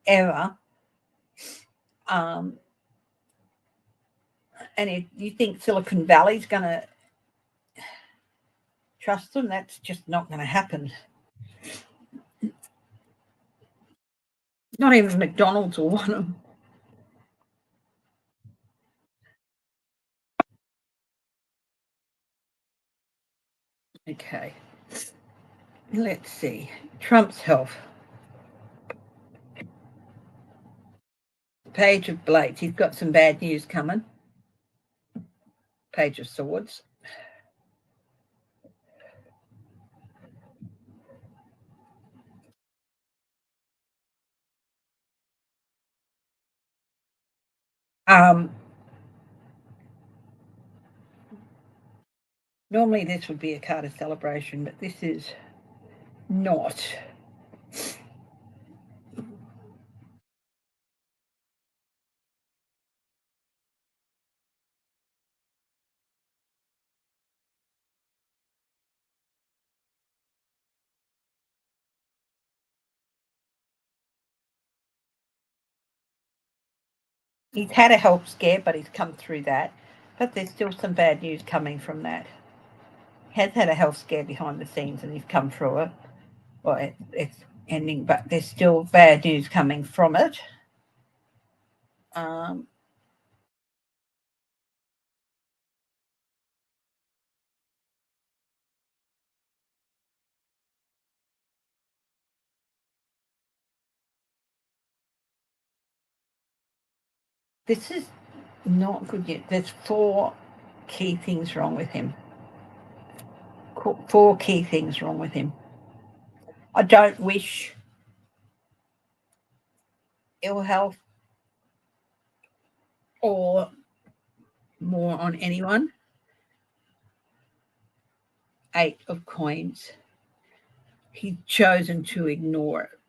ever. And if you think Silicon Valley's going to trust them, that's just not going to happen. Not even McDonald's will want them. Okay. Let's see. Trump's health. Page of Blades. He's got some bad news coming. Page of Swords. Normally this would be a card of celebration, but this is not. He's had a health scare, but he's come through that. But there's still some bad news coming from that. He has had a health scare behind the scenes, and he's come through it. Well, it's ending, but there's still bad news coming from it. This is not good yet. There's 4 key things wrong with him. 4 key things wrong with him. I don't wish ill health or more on anyone. 8 of coins. He's chosen to ignore it.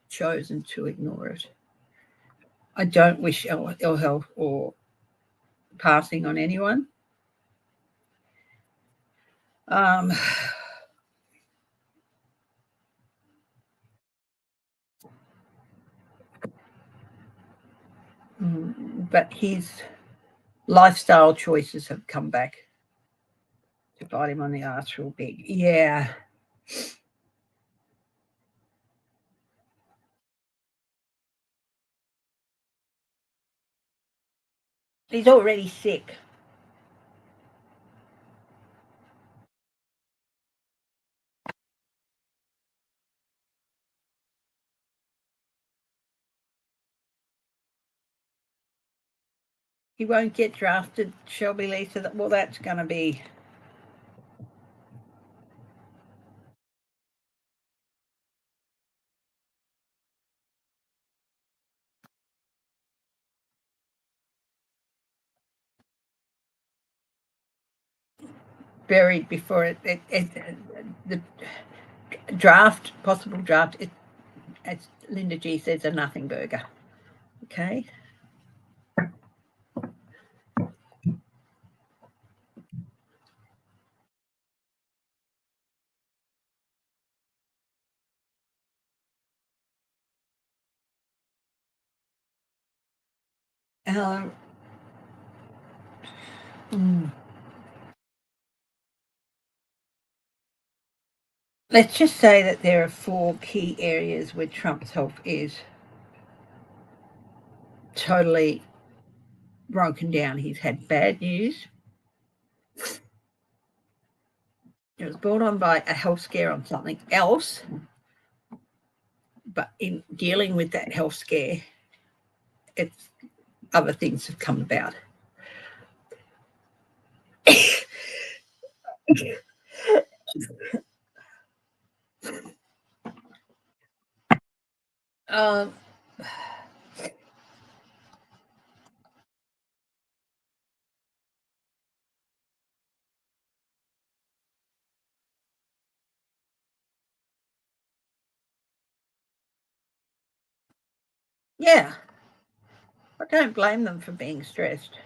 Chosen to ignore it. I don't wish ill health or passing on anyone. But his lifestyle choices have come back to bite him on the arse real big. Yeah. He's already sick. He won't get drafted, Shelby Lisa. Well, that's going to be. Buried before the draft, possible draft, as Linda G says, a nothing burger. Okay. Let's just say that there are 4 key areas where Trump's health is totally broken down. He's had bad news. It was brought on by a health scare on something else. But in dealing with that health scare, it's other things have come about. Yeah, I don't blame them for being stressed.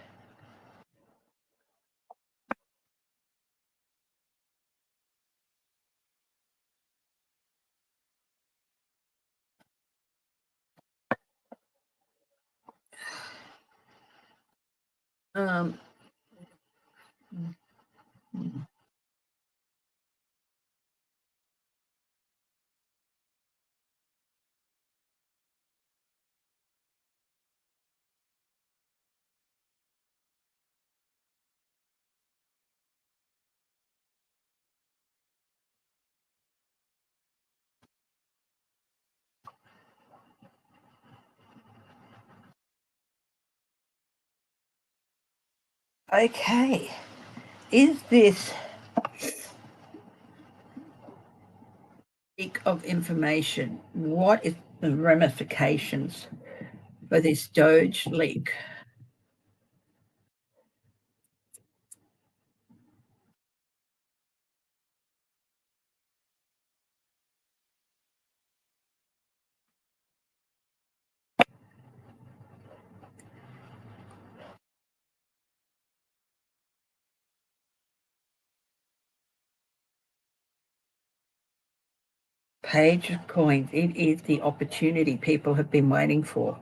Um, okay, is this leak of information? What is the ramifications for this Doge leak? Page of coins. It is the opportunity people have been waiting for.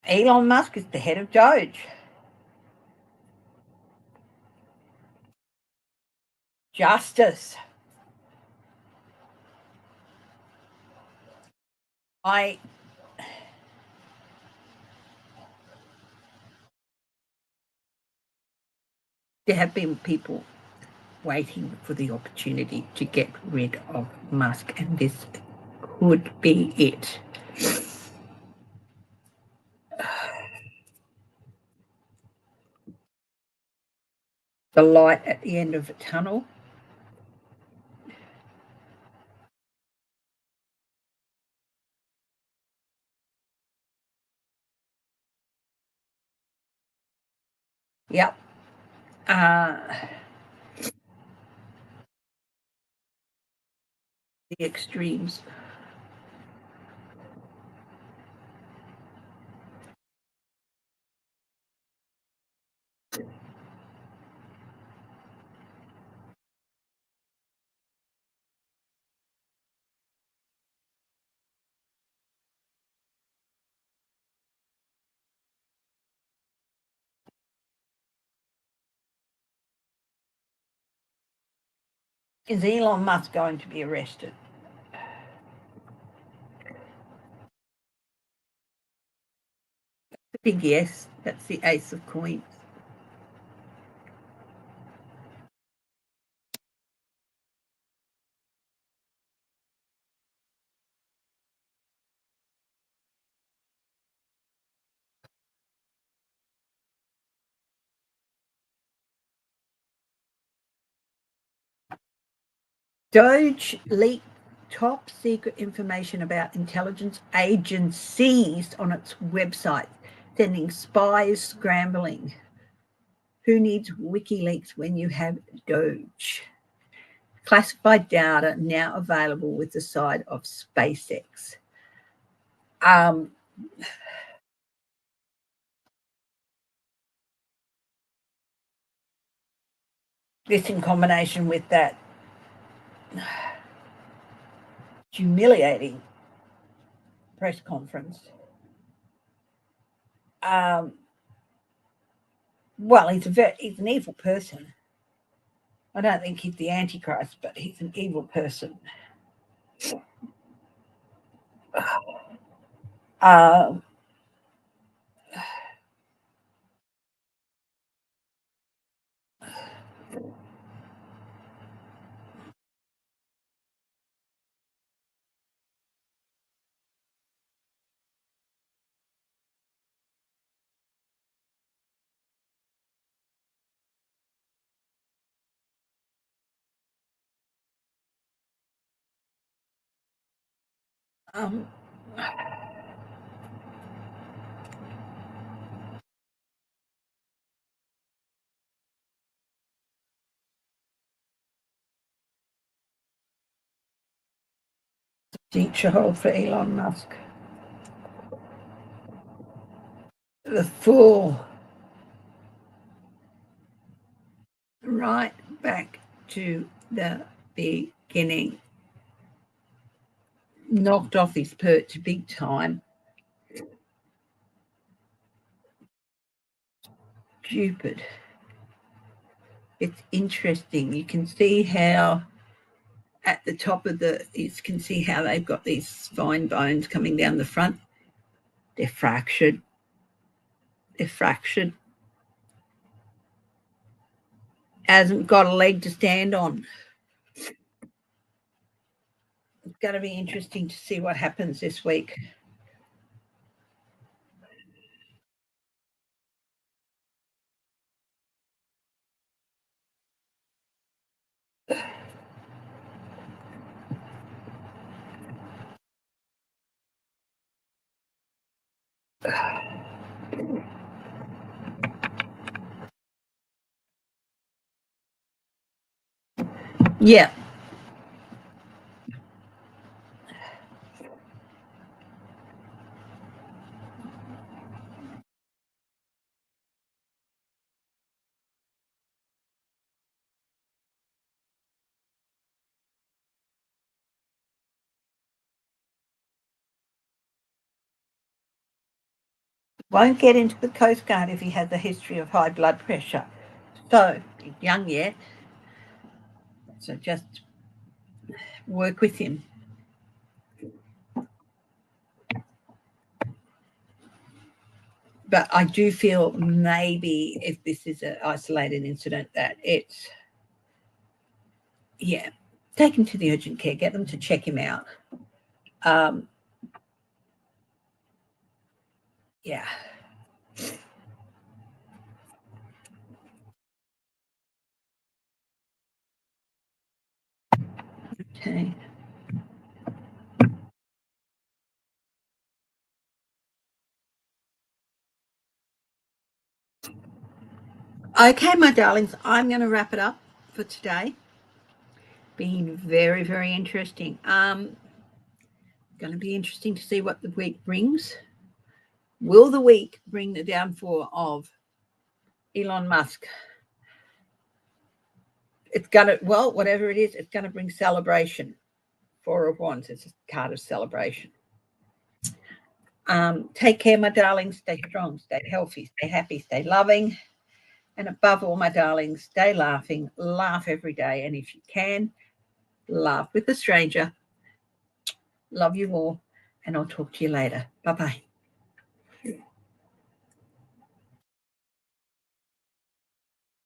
Elon Musk is the head of Doge. Justice. There have been people waiting for the opportunity to get rid of Musk, and this could be it. The light at the end of the tunnel. Yep. The extremes. Is Elon Musk going to be arrested? The big yes. That's the ace of coins. Doge leaked top secret information about intelligence agencies on its website, sending spies scrambling. Who needs WikiLeaks when you have Doge? Classified data now available with the side of SpaceX. Um, this in combination with that humiliating press conference. Well, he's an evil person. I don't think he's the Antichrist, but he's an evil person. Uh, um, future hold for Elon Musk. The fool. Right back to the beginning. Knocked off his perch big time. Stupid. It's interesting. You can see how at the top of you can see how they've got these spine bones coming down the front. They're fractured. They're fractured. Hasn't got a leg to stand on. It's going to be interesting to see what happens this week. Yeah. Won't get into the Coast Guard if he has a history of high blood pressure. So, he's young yet. So just work with him. But I do feel maybe if this is an isolated incident that it's, yeah, take him to the urgent care, get them to check him out. Yeah. Okay. Okay, my darlings, I'm going to wrap it up for today. Been very, very interesting. Going to be interesting to see what the week brings. Will the week bring the downfall of Elon Musk? It's going to, well, whatever it is, it's going to bring celebration. Four of Wands, it's a card of celebration. Take care, my darlings. Stay strong, stay healthy, stay happy, stay loving. And above all, my darlings, stay laughing. Laugh every day. And if you can, laugh with a stranger. Love you all. And I'll talk to you later. Bye-bye.